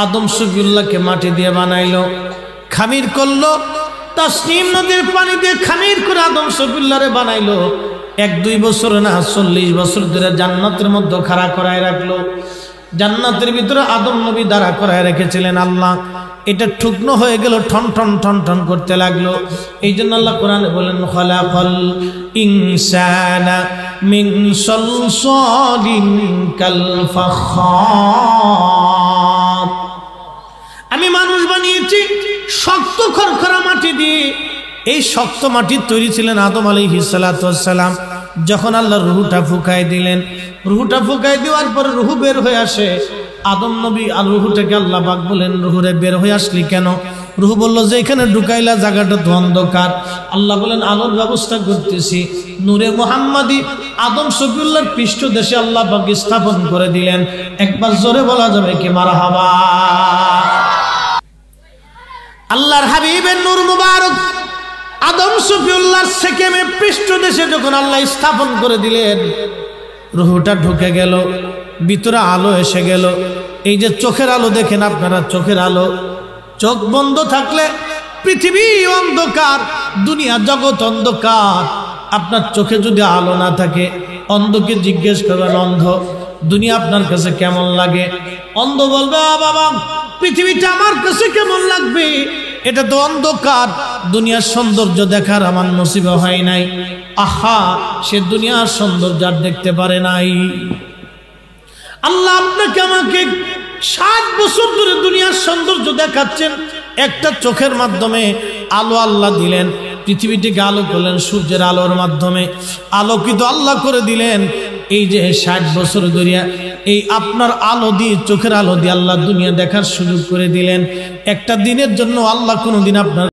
আদম সফিউল্লাহকে মাটি দিয়ে বানাইলো, খামির করলো, তাসনিম নদীর পানি দিয়ে খামির করে আদম সফিউল্লাহরে বানাইলো। 1-2 বছর না 40 বছর ধরে জান্নাতের মধ্যে খাড়া করায় রাখলো। জান্নাতের ভিতরে আদম নবী দাঁড়া করায় রেখেছিলেন আল্লাহ। এটা ঠুকনো হয়ে গেল, ঠন ঠন ঠন ঠন করতে লাগলো। এই জন্য আল্লাহ কোরআনে বলেন খালাকাল ইনসানা মিন সালসালিন কাল ফাখার। আমি মানুষ বানিয়েছি শক্ত খরখরা মাটি দিয়ে। এই শক্ত মাটির তৈরি ছিলেন আদম আলাইহিস সালাতু ওয়াস সালাম। যখন আল্লাহ রুহুটা ফুঁকাই দিলেন, রুহুটা ফুঁকাই দেওয়ার পরে রুহু বের হয়ে আসে। আদম নবী আর রুহুটাকে আল্লাহ পাক বলেন, রুহুরে বের হয়ে আসলি কেন? রুহু বলল যে এখানে ঢুকাইলা জায়গাটা তো অন্ধকার। আল্লাহ বলেন আলোর ব্যবস্থা করতেছি। নূরে মুহাম্মাদি আদম সফিউল্লাহর পৃষ্ঠদেশে আল্লাহ পাক স্থাপন করে দিলেন। একবার জোরে বলা যাবে কি মারহাবা। আল্লাহর হাবিবের নূর মুবারক আদম সফিউল্লাহর সেকেমে পৃষ্ঠদেশে যখন আল্লাহ স্থাপন করে দিলেন, রুহুটা ঢুকে গেল, ভিতরে আলো এসে গেল। এই যে চোখের আলো দেখেন আপনারা, চোখের আলো, চোখ বন্ধ থাকলে পৃথিবী অন্ধকার, দুনিয়া জগৎ অন্ধকার। আপনার চোখে যদি আলো না থাকে, অন্ধকে জিজ্ঞেস করবেন, অন্ধ দুনিয়া আপনার কাছে কেমন লাগে? অন্ধ বলবে বাবা পৃথিবীটা আমার কাছে কেমন লাগবে, এটা তো অন্ধকার, দুনিয়ার সৌন্দর্য দেখার আমার নসিব হয় নাই। আহা, সে দুনিয়ার সৌন্দর্য আর দেখতে পারে নাই। আল্লাহ আপনাকে আমাকে 60 বছর ধরে দুনিয়ার সৌন্দর্য দেখাচ্ছেন, একটা চোখের মাধ্যমে আলো আল্লাহ দিলেন, পৃথিবীটিকে আলো করলেন সূর্যের আলোর মাধ্যমে, আলোকিত আল্লাহ করে দিলেন। এই যে 60 বছর ধরে এই আপনার আলো দিয়ে, চোখের আলো দিয়ে আল্লাহ দুনিয়া দেখার সুযোগ করে দিলেন। একটা দিনের জন্য আল্লাহ কোনোদিন আপনার